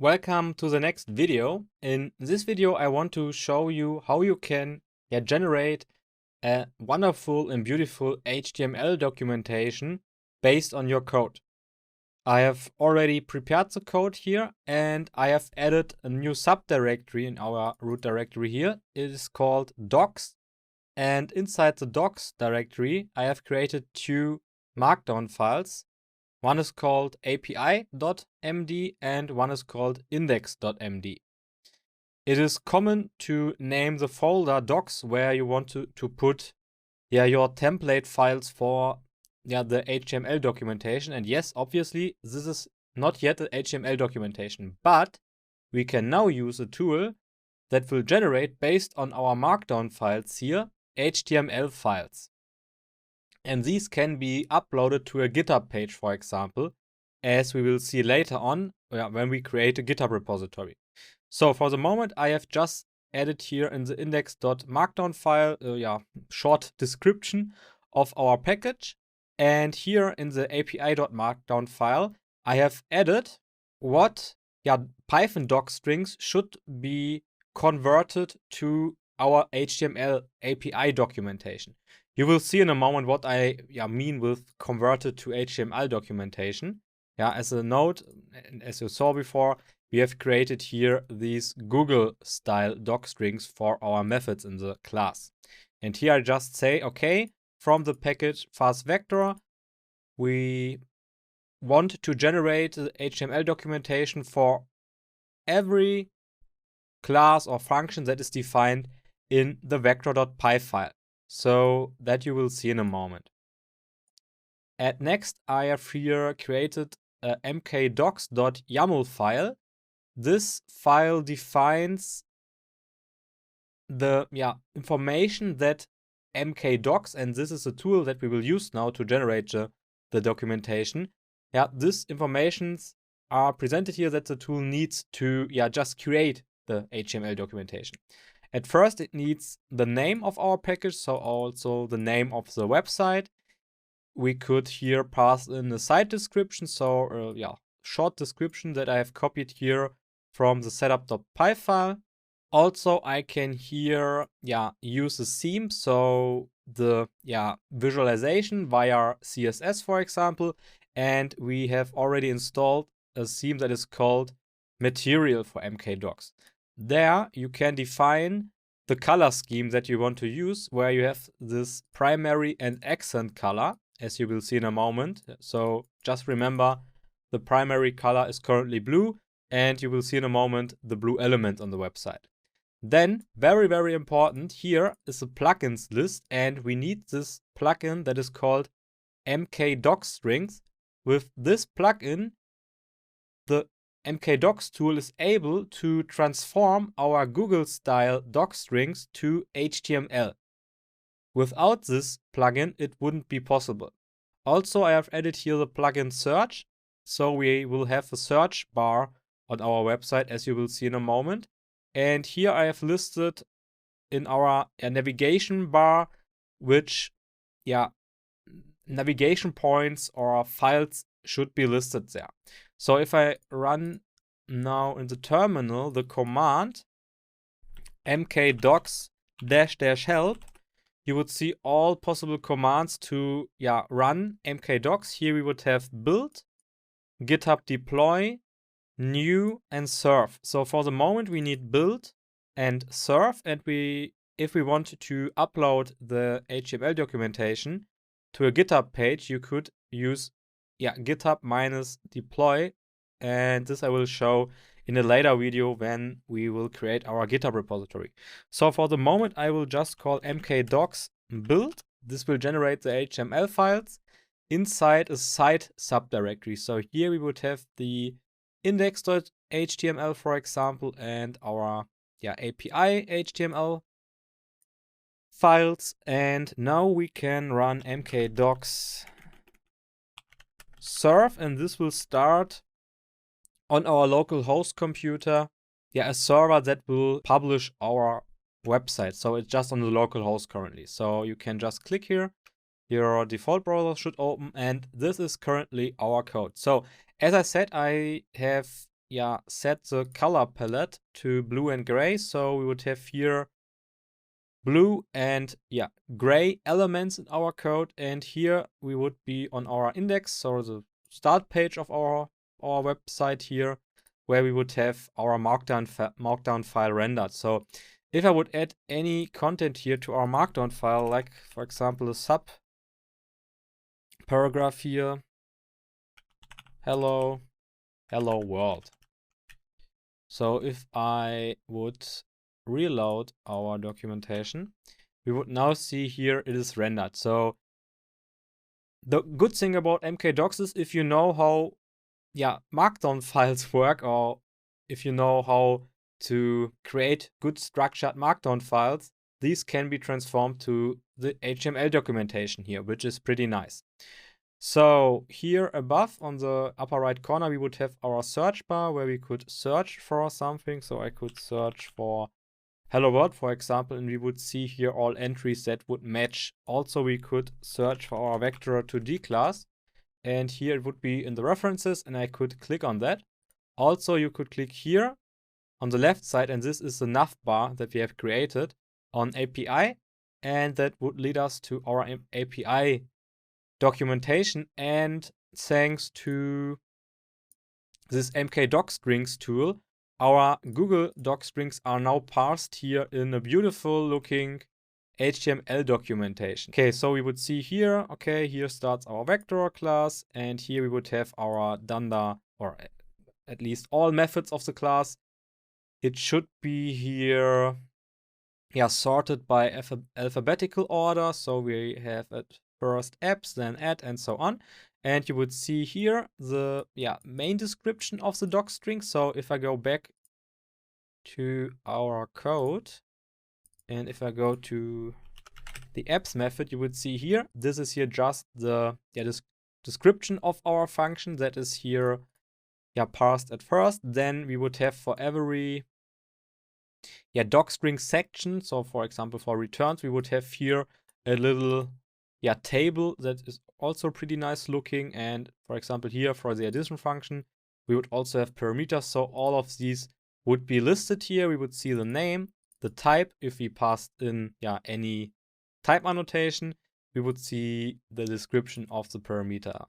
Welcome to the next video. In this video, I want to show you how you can generate a wonderful and beautiful HTML documentation based on your code. I have already prepared the code here and I have added a new subdirectory in our root directory here. It is called docs, and inside the docs directory, I have created two markdown files. One is called api.md and one is called index.md. It is common to name the folder docs where you want to put your template files for the HTML documentation. And yes, obviously, this is not yet the HTML documentation, but we can now use a tool that will generate, based on our markdown files here, HTML files. And these can be uploaded to a GitHub page, for example, as we will see later on when we create a GitHub repository. So for the moment, I have just added here in the index.markdown file short description of our package. And here in the api.markdown file, I have added what Python doc strings should be converted to our HTML API documentation. You will see in a moment what I mean with converted to HTML documentation. As a note, and as you saw before, we have created here these Google style doc strings for our methods in the class. And here I just say, okay, from the package FastVector, we want to generate the HTML documentation for every class or function that is defined in the vector.py file. So that you will see in a moment. And next, I have here created a mkdocs.yaml file. This file defines the information that Mkdocs, and this is a tool that we will use now to generate the documentation. These informations are presented here that the tool needs to just create the HTML documentation. At first, it needs the name of our package, so also the name of the website. We could here pass in a site description, so short description that I have copied here from the setup.py file. Also, I can here use a theme, so the visualization via CSS, for example, and we have already installed a theme that is called Material for Mkdocs. There you can define the color scheme that you want to use, where you have this primary and accent color, as you will see in a moment. So just remember, the primary color is currently blue, and you will see in a moment the blue element on the website. Then, very, very important, here is a plugins list, and we need this plugin that is called Mkdocs strings. With this plugin, the Mkdocs tool is able to transform our Google style doc strings to HTML. Without this plugin, it wouldn't be possible. Also, I have added here the plugin search, so we will have a search bar on our website, as you will see in a moment. And here I have listed in our navigation bar which navigation points or files should be listed there. So if I run now in the terminal the command mkdocs --help, you would see all possible commands to run mkdocs. Here we would have build, GitHub deploy, new, and serve. So for the moment we need build and serve, and if we want to upload the HTML documentation to a GitHub page, you could use GitHub -deploy, and this I will show in a later video when we will create our GitHub repository. So for the moment, I will just call mkdocs build. This will generate the HTML files inside a site subdirectory. So here we would have the index.html, for example, and our API HTML files. And now we can run mkdocs serve, and this will start on our local host computer a server that will publish our website. So it's just on the local host currently. So you can just click here, your default browser should open, and this is currently our code. So as I said, I have set the color palette to blue and gray. So we would have here blue and gray elements in our code, and here we would be on our index, so the start page of our website here, where we would have our markdown file rendered. So if I would add any content here to our markdown file, like for example a sub paragraph here, hello world. So if I would reload our documentation, we would now see here it is rendered. So the good thing about Mkdocs is if you know how markdown files work, or if you know how to create good structured markdown files, these can be transformed to the HTML documentation here, which is pretty nice. So here above on the upper right corner, we would have our search bar where we could search for something. So I could search for hello world, for example, and we would see here all entries that would match. Also, we could search for our vector2d class, and here it would be in the references, and I could click on that. Also, you could click here on the left side, and this is the nav bar that we have created on API, and that would lead us to our API documentation. And thanks to this Mkdocs tool, our Google Doc strings are now parsed here in a beautiful looking HTML documentation. Okay, so we would see here, okay, here starts our vector class, and here we would have our dunder, or at least all methods of the class. It should be here, sorted by alphabetical order. So we have at first apps, then add, and so on. And you would see here the main description of the doc string. So if I go back to our code, and if I go to the apps method, you would see here, this is here just the description of our function that is here parsed at first. Then we would have for every doc string section, so for example for returns, we would have here a little table that is also pretty nice looking. And for example here for the addition function, we would also have parameters. So all of these would be listed here. We would see the name, the type, if we passed in any type annotation. We would see the description of the parameter,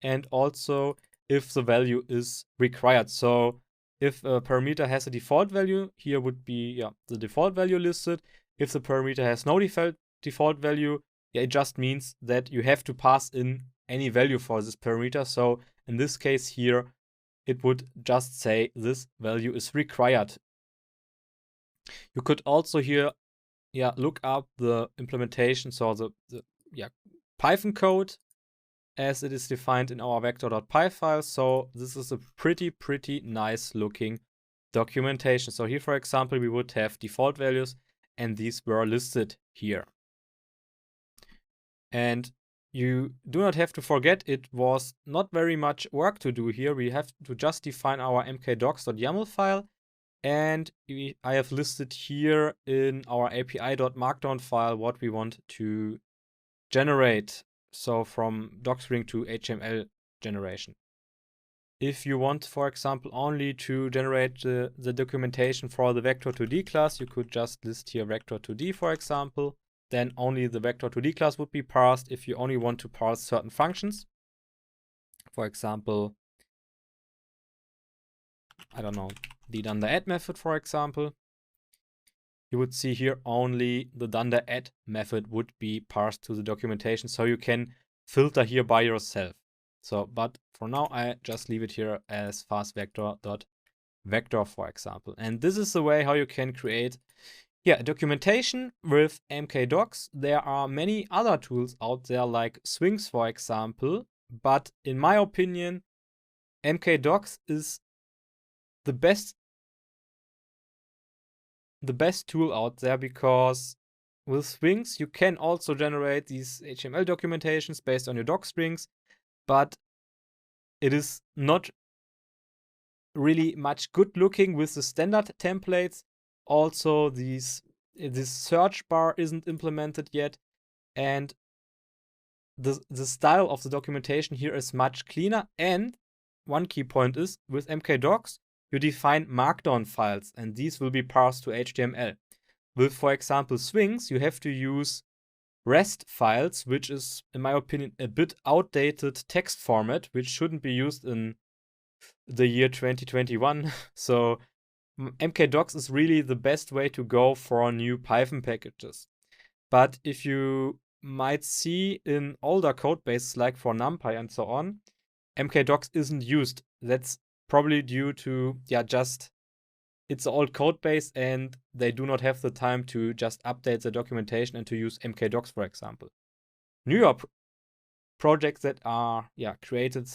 and also if the value is required. So if a parameter has a default value, here would be the default value listed. If the parameter has no default value, it just means that you have to pass in any value for this parameter. So in this case here, it would just say this value is required. You could also here look up the implementation, so the Python code as it is defined in our vector.py file. So this is a pretty nice looking documentation. So here, for example, we would have default values, and these were listed here. And you do not have to forget, it was not very much work to do here. We have to just define our mkdocs.yaml file, and I have listed here in our api.markdown file what we want to generate. So from docstring to HTML generation. If you want, for example, only to generate the documentation for the vector2d class, you could just list here vector2d, for example. Then only the vector2d class would be parsed. If you only want to parse certain functions, for example, I don't know, the dunder add method, for example, you would see here only the dunder add method would be parsed to the documentation. So you can filter here by yourself. So, but for now, I just leave it here as fastVector.vector, for example. And this is the way how you can create documentation with Mkdocs. There are many other tools out there like Swings, for example. But in my opinion, Mkdocs is the best tool out there, because with Swings you can also generate these HTML documentations based on your doc strings, but it is not really much good looking with the standard templates. Also, this search bar isn't implemented yet, and the style of the documentation here is much cleaner. And one key point is, with Mkdocs you define markdown files, and these will be parsed to HTML. With, for example, Swings, you have to use REST files, which is, in my opinion, a bit outdated text format, which shouldn't be used in the year 2021. So Mkdocs is really the best way to go for new Python packages. But if you might see in older code bases like for NumPy and so on, Mkdocs isn't used. That's probably due to, just it's an old code base and they do not have the time to just update the documentation and to use Mkdocs, for example. Newer projects that are created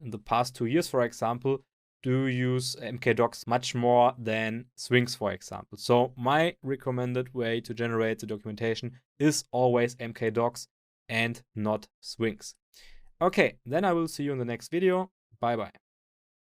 in the past 2 years, for example, do use Mkdocs much more than Swings, for example. So my recommended way to generate the documentation is always Mkdocs and not Swings. Okay, then I will see you in the next video. Bye bye.